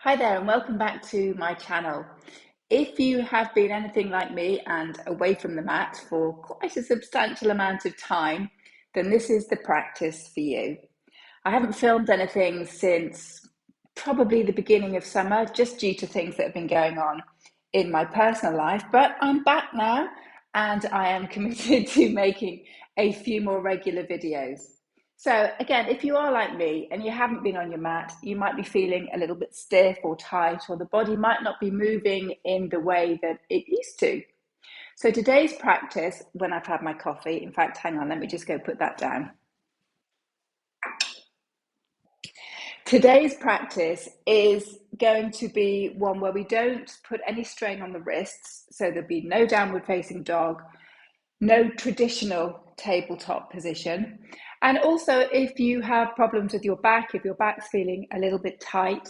Hi there and welcome back to my channel. If you have been anything like me and away from the mat for quite a substantial amount of time, then this is the practice for you. I haven't filmed anything since probably the beginning of summer, just due to things that have been going on in my personal life, but I'm back now and I am committed to making a few more regular videos. So again, if you are like me and you haven't been on your mat, you might be feeling a little bit stiff or tight, or the body might not be moving in the way that it used to. So today's practice, when I've had my coffee, in fact, hang on, let me just go put that down. Today's practice is going to be one where we don't put any strain on the wrists. So there'll be no downward facing dog, no traditional tabletop position. And also, if you have problems with your back, if your back's feeling a little bit tight,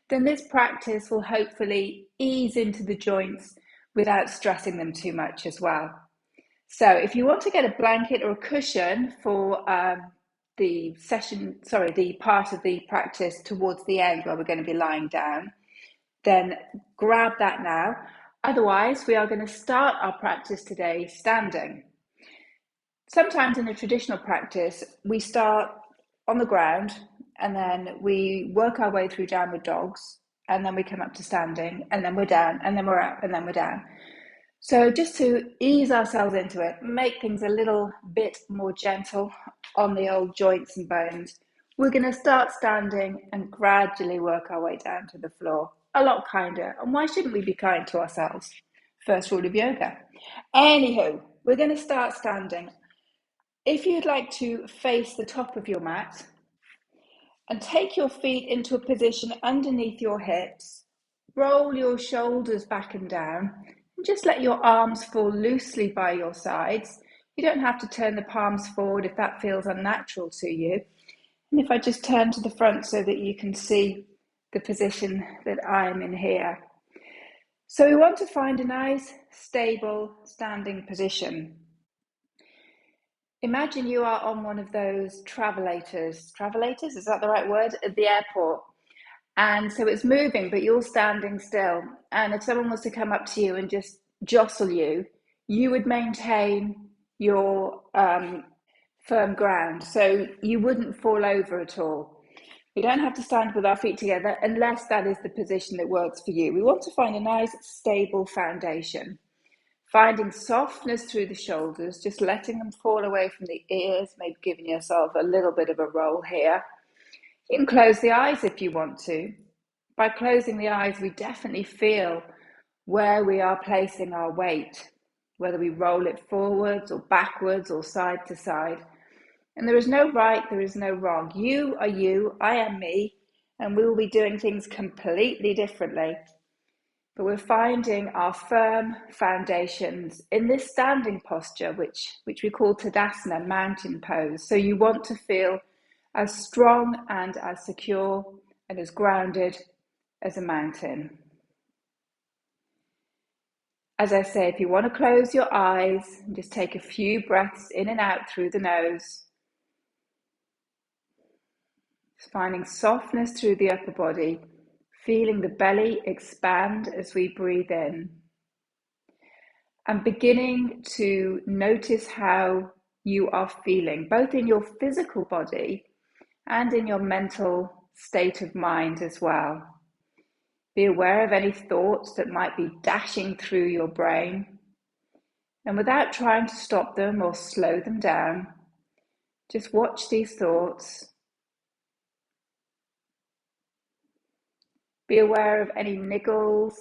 then this practice will hopefully ease into the joints without stressing them too much as well. So if you want to get a blanket or a cushion for the part of the practice towards the end where we're going to be lying down, then grab that now. Otherwise, we are going to start our practice today standing. Sometimes in a traditional practice, we start on the ground and then we work our way through downward dogs, and then we come up to standing, and then we're down, and then we're up, and then we're down. So just to ease ourselves into it, make things a little bit more gentle on the old joints and bones, we're going to start standing and gradually work our way down to the floor. A lot kinder. And why shouldn't we be kind to ourselves? First rule of yoga. Anywho, we're going to start standing. If you'd like to face the top of your mat and take your feet into a position underneath your hips, roll your shoulders back and down, and just let your arms fall loosely by your sides. You don't have to turn the palms forward if that feels unnatural to you. And if I just turn to the front so that you can see the position that I'm in here. So we want to find a nice, stable, standing position. Imagine you are on one of those travelators. Travelators, is that the right word? At the airport. And so it's moving, but you're standing still. And if someone was to come up to you and just jostle you, you would maintain your firm ground. So you wouldn't fall over at all. We don't have to stand with our feet together unless that is the position that works for you. We want to find a nice, stable foundation. Finding softness through the shoulders, just letting them fall away from the ears, maybe giving yourself a little bit of a roll here. You can close the eyes if you want to. By closing the eyes, we definitely feel where we are placing our weight, whether we roll it forwards or backwards or side to side. And there is no right, there is no wrong. You are you, I am me, and we will be doing things completely differently. But we're finding our firm foundations in this standing posture, which we call Tadasana, mountain pose. So you want to feel as strong and as secure and as grounded as a mountain. As I say, if you want to close your eyes and just take a few breaths in and out through the nose, just finding softness through the upper body, feeling the belly expand as we breathe in. And beginning to notice how you are feeling, both in your physical body and in your mental state of mind as well. Be aware of any thoughts that might be dashing through your brain. And without trying to stop them or slow them down, just watch these thoughts. Be aware of any niggles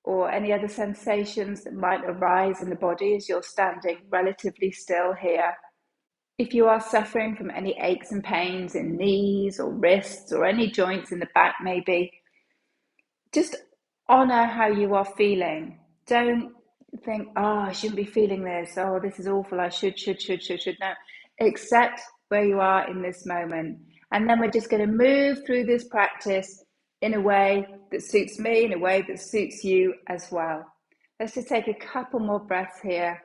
or any other sensations that might arise in the body as you're standing relatively still here. If you are suffering from any aches and pains in knees or wrists or any joints in the back maybe, just honor how you are feeling. Don't think, oh, I shouldn't be feeling this. Oh, this is awful. I should. No, accept where you are in this moment. And then we're just going to move through this practice in a way that suits me, in a way that suits you as well. Let's just take a couple more breaths here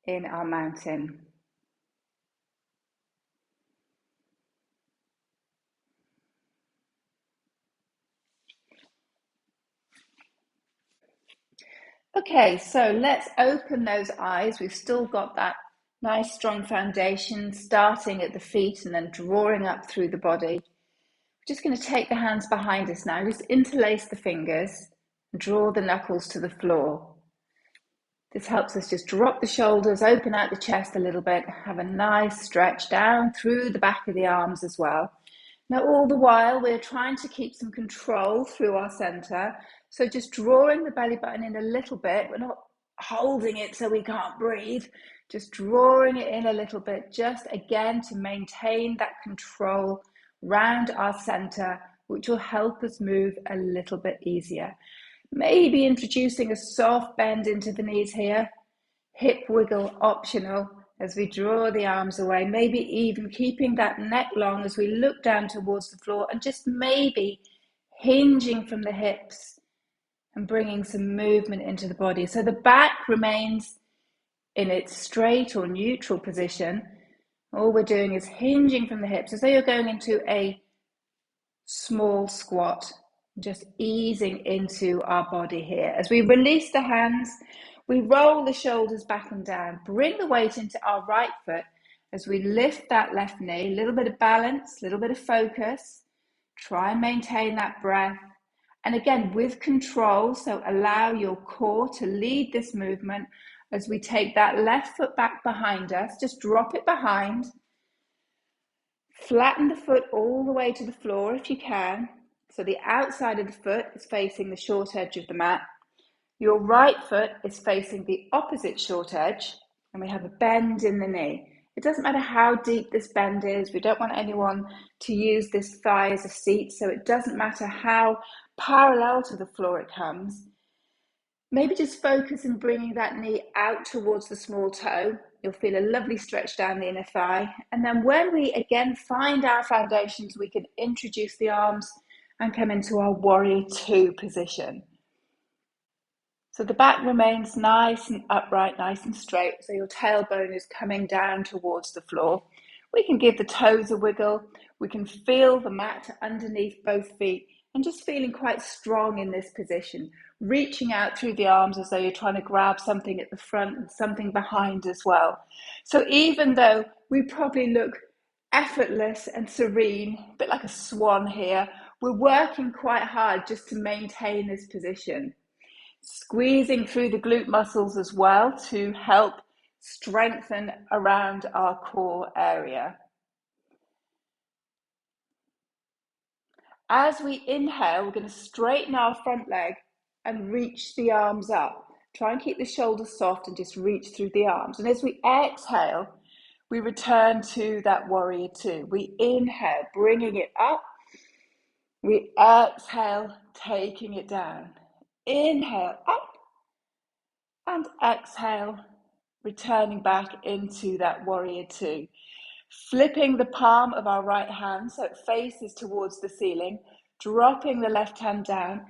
in our mountain. Okay, so let's open those eyes. We've still got that nice strong foundation starting at the feet and then drawing up through the body. We're just going to take the hands behind us now, just interlace the fingers and draw the knuckles to the floor. This helps us just drop the shoulders, open out the chest a little bit, have a nice stretch down through the back of the arms as well. Now, all the while, we're trying to keep some control through our center. So just drawing the belly button in a little bit. We're not holding it so we can't breathe. Just drawing it in a little bit, just again to maintain that control round our center, which will help us move a little bit easier. Maybe introducing a soft bend into the knees here. Hip wiggle optional as we draw the arms away, maybe even keeping that neck long as we look down towards the floor and just maybe hinging from the hips and bringing some movement into the body. So the back remains in its straight or neutral position. All we're doing is hinging from the hips as though you're going into a small squat, just easing into our body here. As we release the hands, we roll the shoulders back and down, bring the weight into our right foot as we lift that left knee, a little bit of balance, a little bit of focus, try and maintain that breath. And again, with control, so allow your core to lead this movement as we take that left foot back behind us, just drop it behind, flatten the foot all the way to the floor if you can. So the outside of the foot is facing the short edge of the mat. Your right foot is facing the opposite short edge, and we have a bend in the knee. It doesn't matter how deep this bend is. We don't want anyone to use this thigh as a seat, so it doesn't matter how parallel to the floor it comes. Maybe just focus on bringing that knee out towards the small toe. You'll feel a lovely stretch down the inner thigh. And then when we again find our foundations, we can introduce the arms and come into our warrior two position. So the back remains nice and upright, nice and straight. So your tailbone is coming down towards the floor. We can give the toes a wiggle. We can feel the mat underneath both feet and just feeling quite strong in this position. Reaching out through the arms as though you're trying to grab something at the front and something behind as well. So even though we probably look effortless and serene, a bit like a swan here, we're working quite hard just to maintain this position. Squeezing through the glute muscles as well to help strengthen around our core area. As we inhale, we're going to straighten our front leg and reach the arms up. Try and keep the shoulders soft and just reach through the arms. And as we exhale, we return to that warrior two. We inhale, bringing it up. We exhale, taking it down. Inhale, up. And exhale, returning back into that warrior two. Flipping the palm of our right hand so it faces towards the ceiling, dropping the left hand down,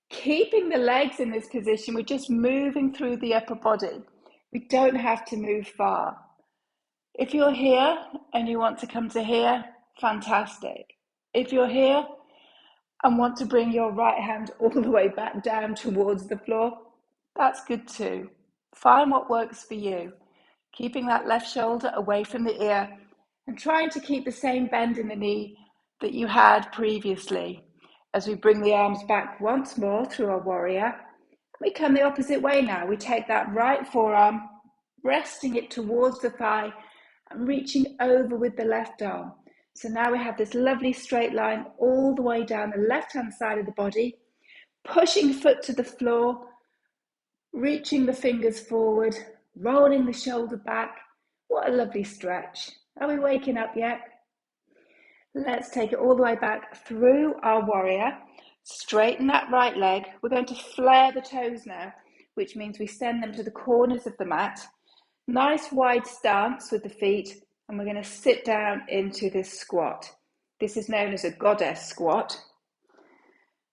keeping the legs in this position. We're just moving through the upper body. We don't have to move far. If you're here and you want to come to here, fantastic. If you're here and want to bring your right hand all the way back down towards the floor, that's good too. Find what works for you. Keeping that left shoulder away from the ear and trying to keep the same bend in the knee that you had previously. As we bring the arms back once more through our warrior, we come the opposite way now. We take that right forearm, resting it towards the thigh and reaching over with the left arm. So now we have this lovely straight line all the way down the left-hand side of the body, pushing foot to the floor, reaching the fingers forward, rolling the shoulder back. What a lovely stretch. Are we waking up yet? Let's take it all the way back through our warrior. Straighten that right leg. We're going to flare the toes now, which means we send them to the corners of the mat. Nice wide stance with the feet, and we're going to sit down into this squat. This is known as a goddess squat.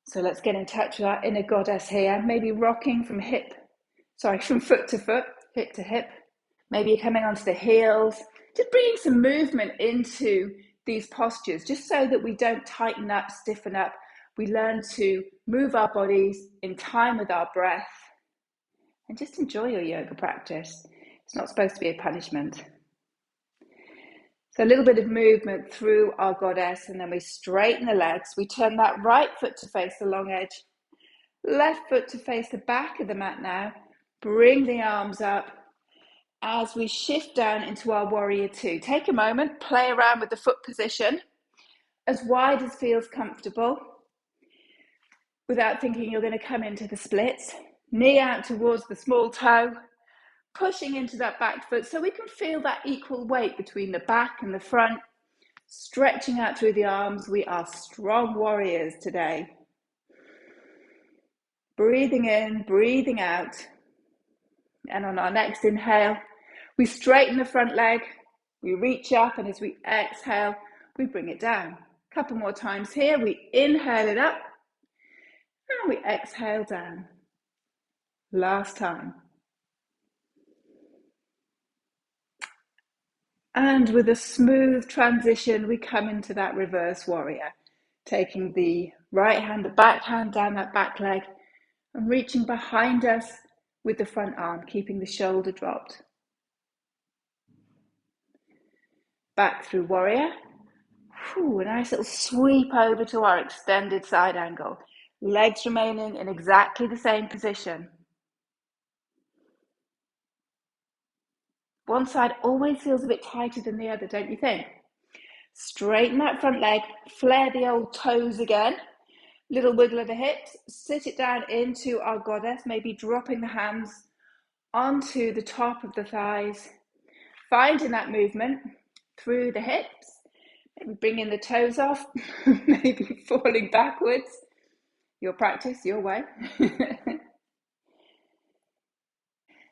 So let's get in touch with our inner goddess here, maybe rocking from foot to foot, hip to hip. Maybe you're coming onto the heels, just bringing some movement into these postures, just so that we don't tighten up, stiffen up. We learn to move our bodies in time with our breath and just enjoy your yoga practice. It's not supposed to be a punishment. So a little bit of movement through our goddess, and then we straighten the legs. We turn that right foot to face the long edge, left foot to face the back of the mat now. Bring the arms up as we shift down into our warrior two. Take a moment, play around with the foot position as wide as feels comfortable without thinking you're going to come into the splits. Knee out towards the small toe, pushing into that back foot so we can feel that equal weight between the back and the front. Stretching out through the arms. We are strong warriors today. Breathing in, breathing out. And on our next inhale, we straighten the front leg. We reach up, and as we exhale, we bring it down. A couple more times here. We inhale it up, and we exhale down. Last time. And with a smooth transition, we come into that reverse warrior, taking the right hand, the back hand down that back leg, and reaching behind us with the front arm, keeping the shoulder dropped. Back through warrior. A nice little sweep over to our extended side angle. Legs remaining in exactly the same position. One side always feels a bit tighter than the other, don't you think? Straighten that front leg, flare the old toes again. Little wiggle of the hips, sit it down into our goddess, maybe dropping the hands onto the top of the thighs. Finding that movement through the hips, maybe bringing the toes off, maybe falling backwards. Your practice, your way.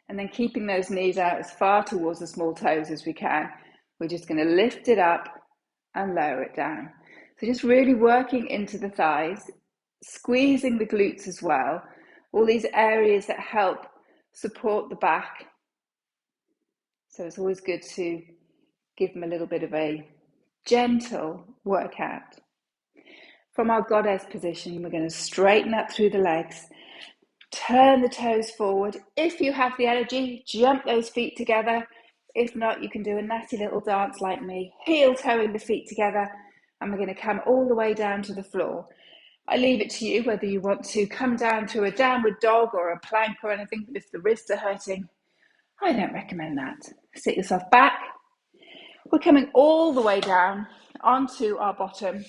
And then keeping those knees out as far towards the small toes as we can. We're just going to lift it up and lower it down. So just really working into the thighs, squeezing the glutes as well. All these areas that help support the back. So it's always good to give them a little bit of a gentle workout. From our goddess position, we're going to straighten up through the legs. Turn the toes forward. If you have the energy, jump those feet together. If not, you can do a natty little dance like me, heel toeing the feet together, and we're going to come all the way down to the floor. I leave it to you whether you want to come down to a downward dog or a plank or anything, but if the wrists are hurting, I don't recommend that. Sit yourself back. We're coming all the way down onto our bottom.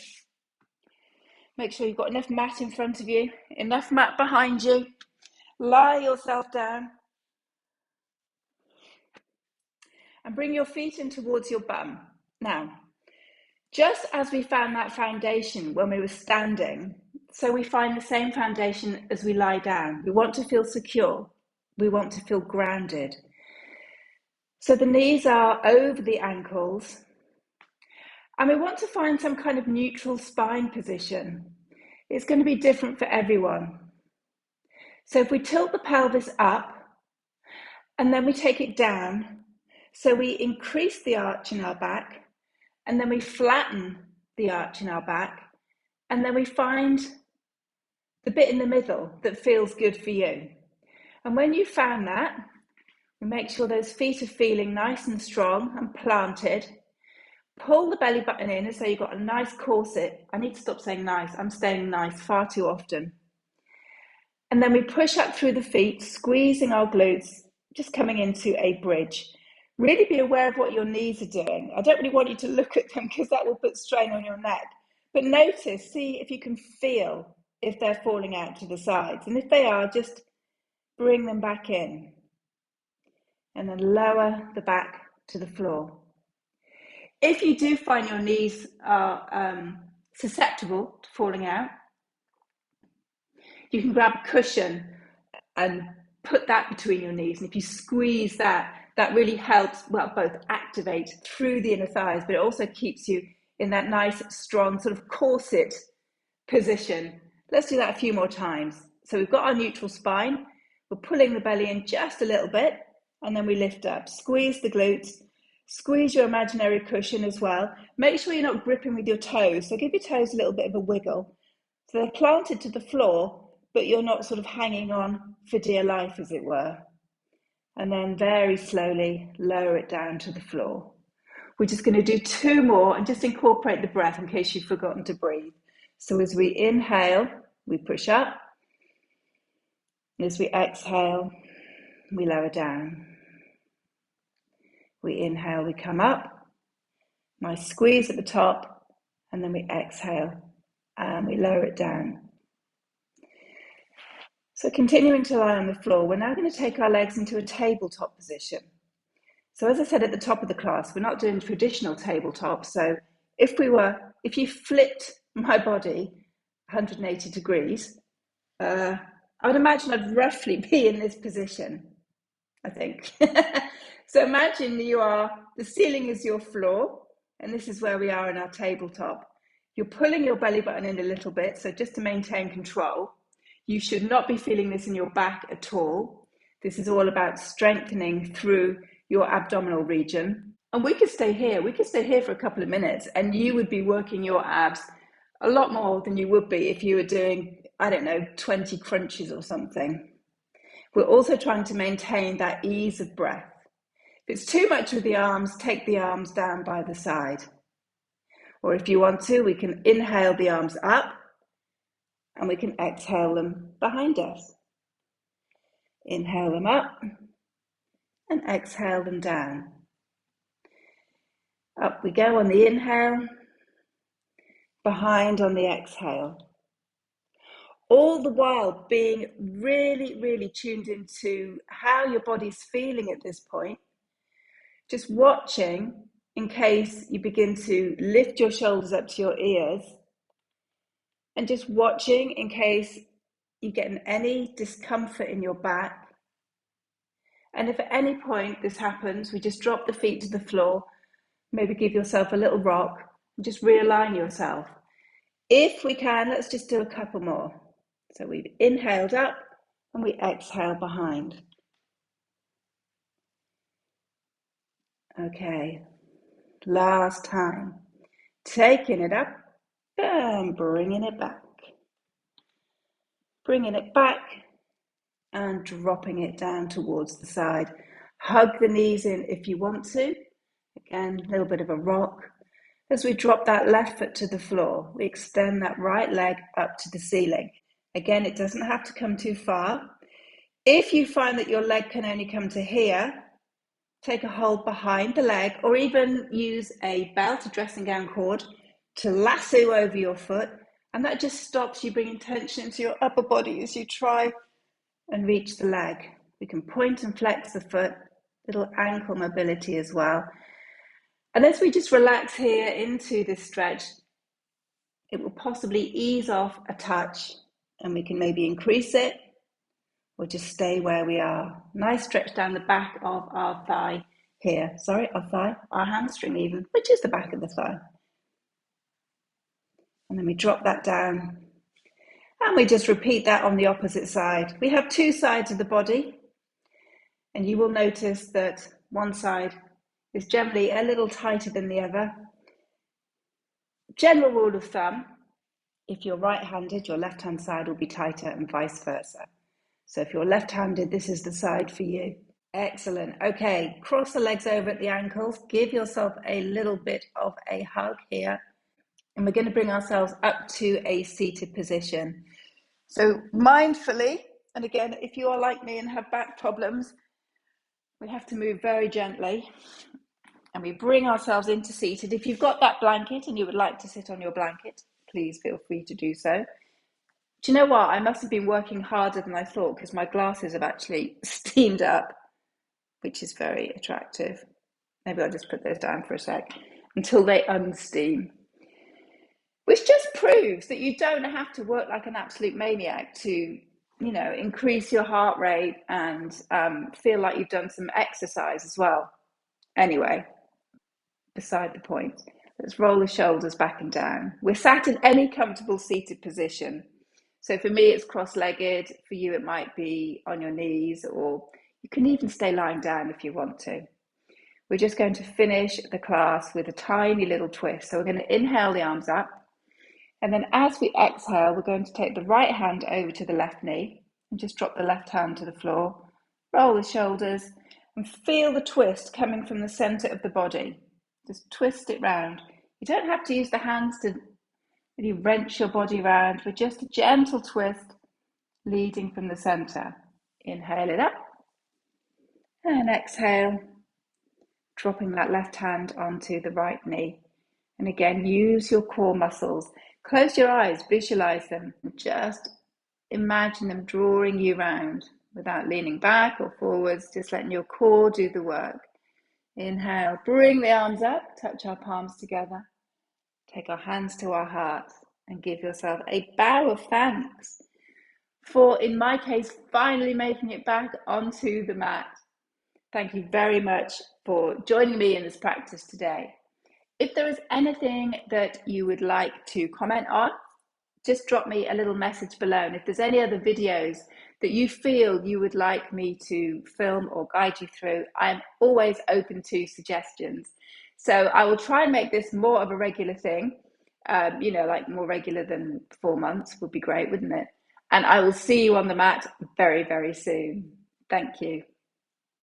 Make sure you've got enough mat in front of you, enough mat behind you. Lie yourself down and bring your feet in towards your bum. Now, just as we found that foundation when we were standing, so we find the same foundation as we lie down. We want to feel secure. We want to feel grounded. So the knees are over the ankles, and we want to find some kind of neutral spine position. It's going to be different for everyone. So if we tilt the pelvis up, and then we take it down, so we increase the arch in our back, and then we flatten the arch in our back, and then we find the bit in the middle that feels good for you. And when you found that, we make sure those feet are feeling nice and strong and planted. Pull the belly button in as though you've got a nice corset. I need to stop saying nice. I'm saying nice far too often. And then we push up through the feet, squeezing our glutes, just coming into a bridge. Really be aware of what your knees are doing. I don't really want you to look at them because that will put strain on your neck. But notice, see if you can feel if they're falling out to the sides. And if they are, just bring them back in. And then lower the back to the floor. If you do find your knees are susceptible to falling out, you can grab a cushion and put that between your knees. And if you squeeze that, that really helps, well, both activate through the inner thighs, but it also keeps you in that nice, strong sort of corset position. Let's do that a few more times. So we've got our neutral spine. We're pulling the belly in just a little bit, and then we lift up. Squeeze the glutes. Squeeze your imaginary cushion as well. Make sure you're not gripping with your toes. So give your toes a little bit of a wiggle. So they're planted to the floor, but you're not sort of hanging on for dear life, as it were. and then very slowly lower it down to the floor. We're just going to do 2 more and just incorporate the breath in case you've forgotten to breathe. So as we inhale, we push up. As we exhale, we lower down. We inhale, we come up. Nice squeeze at the top, and then we exhale and we lower it down. So continuing to lie on the floor, we're now going to take our legs into a tabletop position. So as I said at the top of the class, we're not doing traditional tabletop. So if you flipped my body 180 degrees, I would imagine I'd roughly be in this position, I think. So imagine the ceiling is your floor, and this is where we are in our tabletop. You're pulling your belly button in a little bit, so just to maintain control. You should not be feeling this in your back at all. This is all about strengthening through your abdominal region. And we could stay here. We could stay here for a couple of minutes, and you would be working your abs a lot more than you would be if you were doing, 20 crunches or something. We're also trying to maintain that ease of breath. If it's too much with the arms, take the arms down by the side. Or if you want to, we can inhale the arms up and we can exhale them behind us. Inhale them up and exhale them down. Up we go on the inhale, behind on the exhale. All the while being really, really tuned into how your body's feeling at this point. Just watching in case you begin to lift your shoulders up to your ears, and just watching in case you get any discomfort in your back. And if at any point this happens, we just drop the feet to the floor, maybe give yourself a little rock, and just realign yourself. If we can, let's just do a couple more. So we've inhaled up and we exhale behind. Okay, last time. Taking it up and bringing it back. Bringing it back and dropping it down towards the side. Hug the knees in if you want to. Again, a little bit of a rock. As we drop that left foot to the floor, we extend that right leg up to the ceiling. Again, it doesn't have to come too far. If you find that your leg can only come to here, take a hold behind the leg, or even use a belt, a dressing gown cord, to lasso over your foot, and that just stops you bringing tension into your upper body as you try and reach the leg. We can point and flex the foot, little ankle mobility as well. And as we just relax here into this stretch, it will possibly ease off a touch, and we can maybe increase it or just stay where we are. Nice stretch down the back of our thigh here. Sorry, our hamstring even, which is the back of the thigh. And then we drop that down. And we just repeat that on the opposite side. We have 2 sides of the body. And you will notice that one side is generally a little tighter than the other. General rule of thumb, if you're right-handed, your left-hand side will be tighter and vice versa. So if you're left-handed, this is the side for you. Excellent. Okay, cross the legs over at the ankles. Give yourself a little bit of a hug here. And we're going to bring ourselves up to a seated position. So mindfully, and again, if you are like me and have back problems, we have to move very gently. And we bring ourselves into seated. If you've got that blanket and you would like to sit on your blanket, please feel free to do so. Do you know what? I must have been working harder than I thought because my glasses have actually steamed up, which is very attractive. Maybe I'll just put those down for a sec until they unsteam. Which just proves that you don't have to work like an absolute maniac to, increase your heart rate and feel like you've done some exercise as well. Anyway, beside the point. Let's roll the shoulders back and down. We're sat in any comfortable seated position. So for me, it's cross-legged. For you, it might be on your knees, or you can even stay lying down if you want to. We're just going to finish the class with a tiny little twist. So we're going to inhale the arms up. And then as we exhale, we're going to take the right hand over to the left knee and just drop the left hand to the floor. Roll the shoulders And feel the twist coming from the center of the body. Just twist it round. You don't have to use the hands to really wrench your body around, but just a gentle twist leading from the center. Inhale it up and exhale, dropping that left hand onto the right knee. And again, use your core muscles. Close your eyes, visualize them, just imagine them drawing you round without leaning back or forwards, just letting your core do the work. Inhale, bring the arms up, touch our palms together, take our hands to our hearts, and give yourself a bow of thanks for, in my case, finally making it back onto the mat. Thank you very much for joining me in this practice today. If there is anything that you would like to comment on, just drop me a little message below. And if there's any other videos that you feel you would like me to film or guide you through, I'm always open to suggestions. So I will try and make this more of a regular thing. Like more regular than 4 months would be great, wouldn't it? And I will see you on the mat very, very soon. Thank you.